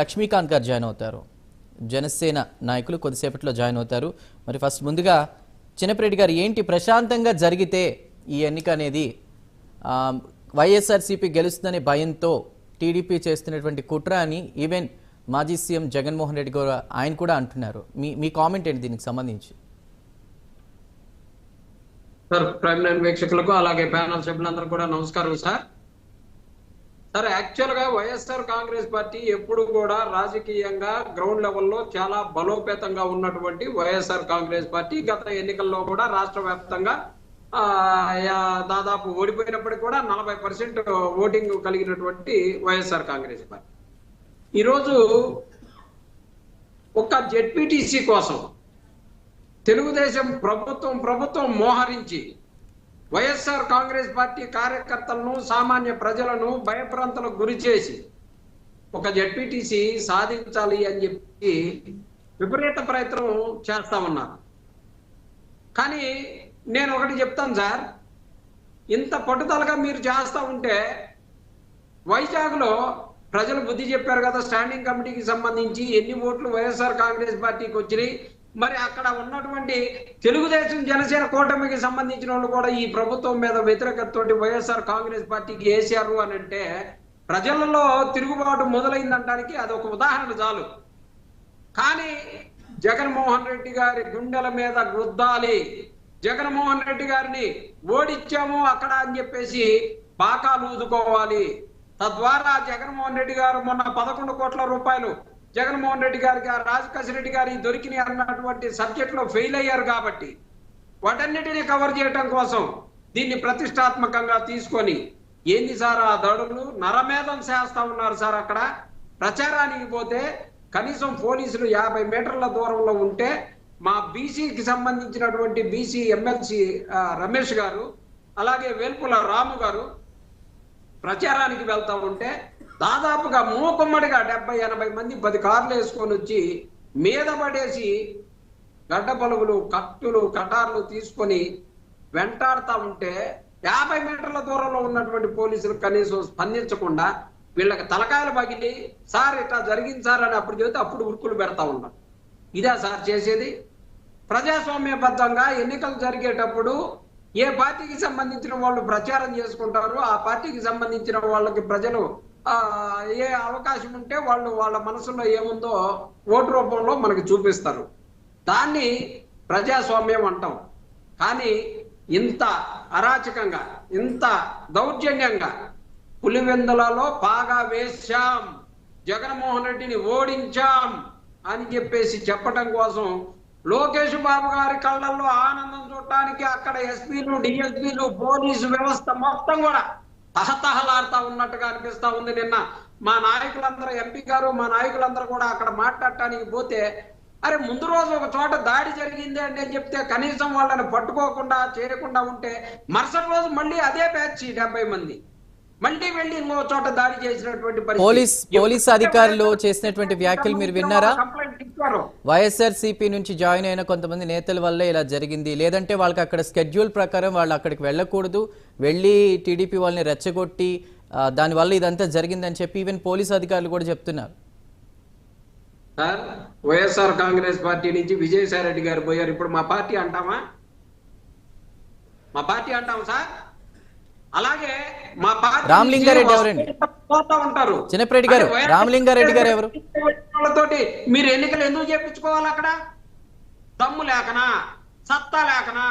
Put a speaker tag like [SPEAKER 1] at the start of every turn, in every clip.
[SPEAKER 1] లక్ష్మీకాంత్ గారు జాయిన్ అవుతారు. జనసేన నాయకులు కొద్దిసేపట్లో జాయిన్ అవుతారు. మరి ఫస్ట్ ముందుగా చిన్నపరెడ్డి గారు, ఏంటి ప్రశాంతంగా జరిగితే ఈ ఎన్నిక అనేది వైఎస్ఆర్సీపీ గెలుస్తుందనే భయంతో టీడీపీ చేస్తున్నటువంటి కుట్ర అని ఈవెన్ మాజీ సీఎం జగన్మోహన్ రెడ్డి గారు ఆయన కూడా అంటున్నారు. మీ కామెంట్ ఏంటి దీనికి సంబంధించి?
[SPEAKER 2] సార్, ప్రైమ్ లైన్ వీక్షకులకు అలాగే ప్యానల్ సభ్యులందరూ కూడా నమస్కారం సార్. యాక్చువల్ గా వైఎస్ఆర్ కాంగ్రెస్ పార్టీ ఎప్పుడు కూడా రాజకీయంగా గ్రౌండ్ లెవెల్లో చాలా బలోపేతంగా ఉన్నటువంటి వైఎస్ఆర్ కాంగ్రెస్ పార్టీ గత ఎన్నికల్లో కూడా రాష్ట్ర వ్యాప్తంగా దాదాపు ఓడిపోయినప్పటికీ కూడా 40% ఓటింగ్ కలిగినటువంటి వైఎస్ఆర్ కాంగ్రెస్ పార్టీ ఈరోజు ఒక జెడ్పీటీసీ కోసం తెలుగుదేశం ప్రభుత్వం మోహరించి వైఎస్ఆర్ కాంగ్రెస్ పార్టీ కార్యకర్తలను సామాన్య ప్రజలను భయభ్రాంతులకు గురి చేసి ఒక జెడ్పీటీసీ సాధించాలి అని చెప్పి విపరీత ప్రయత్నం చేస్తా ఉన్నారు. కానీ నేను ఒకటి చెప్తాను సార్, ఇంత పట్టుదలగా మీరు చేస్తా ఉంటే వైజాగ్లో ప్రజలు బుద్ధి చెప్పారు కదా, స్టాండింగ్ కమిటీకి సంబంధించి ఎన్ని ఓట్లు వైఎస్ఆర్ కాంగ్రెస్ పార్టీకి వచ్చినాయి. మరి అక్కడ ఉన్నటువంటి తెలుగుదేశం జనసేన కూటమికి సంబంధించిన వాళ్ళు కూడా ఈ ప్రభుత్వం మీద వ్యతిరేకతతోటి వైఎస్ఆర్ కాంగ్రెస్ పార్టీకి వేసారు అని అంటే ప్రజలలో తిరుగుబాటు మొదలైందనడానికి అదొక ఉదాహరణ చాలు. కానీ జగన్మోహన్ రెడ్డి గారి గుండెల మీద గుద్దాలి, జగన్మోహన్ రెడ్డి గారిని ఓడిచ్చాము అక్కడ అని చెప్పేసి బాకాలు ఊదుకోవాలి. తద్వారా జగన్మోహన్ రెడ్డి గారు మొన్న 11 కోట్ల రూపాయలు జగన్మోహన్ రెడ్డి గారికి రాజకేశ్వర రెడ్డి గారి దొరికినాయి అన్నటువంటి సబ్జెక్ట్ లో ఫెయిల్ అయ్యారు కాబట్టి వాటన్నిటిని కవర్ చేయడం కోసం దీన్ని ప్రతిష్టాత్మకంగా తీసుకొని ఏంది సార్ ఆ దడులు నరమేధం చేస్తా ఉన్నారు సార్. అక్కడ ప్రచారానికి పోతే కనీసం పోలీసులు 50 మీటర్ల దూరంలో ఉంటే మా బీసీకి సంబంధించినటువంటి బీసీ ఎమ్మెల్సీ రమేష్ గారు అలాగే వేల్పుల రాము గారు ప్రచారానికి వెళ్తా ఉంటే దాదాపుగా మూకుమ్మడిగా 70-80 మంది 10 కార్లు వేసుకొని వచ్చి మీద పడేసి గడ్డ పలుగులు కత్తులు కటార్లు తీసుకొని వెంటాడుతూ ఉంటే 50 మీటర్ల దూరంలో ఉన్నటువంటి పోలీసులు కనీసం స్పందించకుండా వీళ్ళకి తలకాయలు పగిలి సార్ ఇట్లా జరిగింది సార్ అని అప్పుడు చెబితే అప్పుడు ఉరుకులు పెడతా ఉన్నారు. ఇదే సార్ చేసేది? ప్రజాస్వామ్యబద్ధంగా ఎన్నికలు జరిగేటప్పుడు ఏ పార్టీకి సంబంధించిన వాళ్ళు ప్రచారం చేసుకుంటారు, ఆ పార్టీకి సంబంధించిన వాళ్ళకి ప్రజలు ఏ అవకాశం ఉంటే వాళ్ళు వాళ్ళ మనసులో ఏముందో ఓటు రూపంలో మనకి చూపిస్తారు. దాన్ని ప్రజాస్వామ్యం అంటాం. కానీ ఇంత అరాచకంగా ఇంత దౌర్జన్యంగా పులివెందులలో పాగా వేశాం, జగన్మోహన్ రెడ్డిని ఓడించాం అని చెప్పేసి చెప్పడం కోసం లోకేష్ బాబు గారి కళ్ళల్లో ఆనందం చూడటానికి అక్కడ ఎస్పీలు డిఎస్పీలు పోలీసు వ్యవస్థ మొత్తం కూడా తహతహలాడుతా ఉన్నట్టుగా అనిపిస్తా ఉంది. నిన్న మా నాయకులందరూ ఎంపీ గారు మా నాయకులందరూ కూడా అక్కడ మాట్లాడటానికి పోతే అరే ముందు రోజు ఒక చోట దాడి జరిగింది అంటే చెప్తే కనీసం వాళ్ళని పట్టుకోకుండా చేయకుండా ఉంటే మరుసటి రోజు మళ్ళీ అదే బ్యాచ్ 70 మంది మళ్ళీ వెళ్ళి ఇంకో చోట దాడి చేసినటువంటి
[SPEAKER 1] పోలీస్ అధికారులు చేసినటువంటి వ్యాఖ్యలు మీరు విన్నారా? వైఎస్ఆర్సీపీ నుంచి జాయిన్ అయిన కొంతమంది నేతల వల్ల ఇలా జరిగింది, లేదంటే వాళ్ళకి అక్కడ స్కెడ్యూల్ ప్రకారం వాళ్ళు అక్కడికి వెళ్ళకూడదు, వెళ్ళి టీడీపీ వాళ్ళని రెచ్చగొట్టి దానివల్ల ఇదంతా జరిగిందని చెప్పి ఈవెన్ పోలీస్ అధికారులు కూడా చెప్తున్నారు.
[SPEAKER 2] సార్, వైఎస్ఆర్ కాంగ్రెస్ పార్టీ నుంచి విజయసాయి రెడ్డి గారు పోయారు. ఇప్పుడు మా పార్టీ అంటామా? మా పార్టీ అంటాం సార్. అలాగే మా పార్టీ
[SPEAKER 1] రామలింగారెడ్డి ఎవరండి?
[SPEAKER 2] ఉంటారు
[SPEAKER 1] చిన్నపరెడ్డి గారు. రామలింగారెడ్డి గారు ఎవరు?
[SPEAKER 2] వాళ్ళతోటి మీరు ఎన్నికలు ఎందుకు చేపించుకోవాలి? అక్కడ దమ్ము లేకనా, సత్తా లేకనా,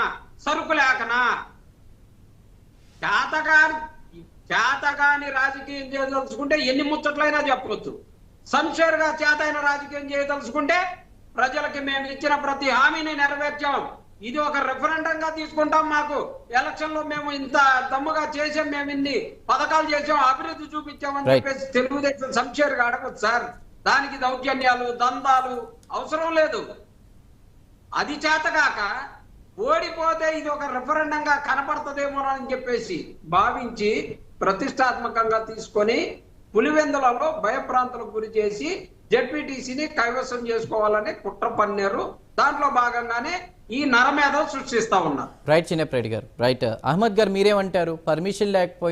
[SPEAKER 2] సరుకు లేకనా? చేతగాని రాజకీయం చేయదలుచుకుంటే ఎన్ని ముచ్చట్లైనా చెప్పవచ్చు. సంషేర్గా చేతైన రాజకీయం చేయదలుచుకుంటే ప్రజలకి మేము ఇచ్చిన ప్రతి హామీని నెరవేర్చాం, ఇది ఒక రెఫరెండంగా తీసుకుంటాం, మాకు ఎలక్షన్ లో మేము ఇంత దమ్ముగా చేసాం, మేము ఇన్ని పథకాలు చేసాం, అభివృద్ధి చూపించామని చెప్పేసి తెలుగుదేశం సంషేర్గా అడగచ్చు సార్. దానికి దౌర్జన్యాలు దందాలు అవసరం లేదు. అది చేతగాక ఓడిపోతే ఇది ఒక రెఫరెండంగా కనపడుతుందేమో అని చెప్పేసి భావించి ప్రతిష్టాత్మకంగా తీసుకొని పులివెందులలో భయప్రాంతాలకు గురి చేసి జెడ్పీటీసీని కైవసం చేసుకోవాలని కుట్ర పన్నారు. దాంట్లో భాగంగానే ఈ నరమేధం సృష్టిస్తా ఉన్నారు.
[SPEAKER 1] రైట్ చిన్నపరెడ్డి గారు. రైట్ అహ్మద్ గారు, మీరేమంటారు? పర్మిషన్ లేకపోయినా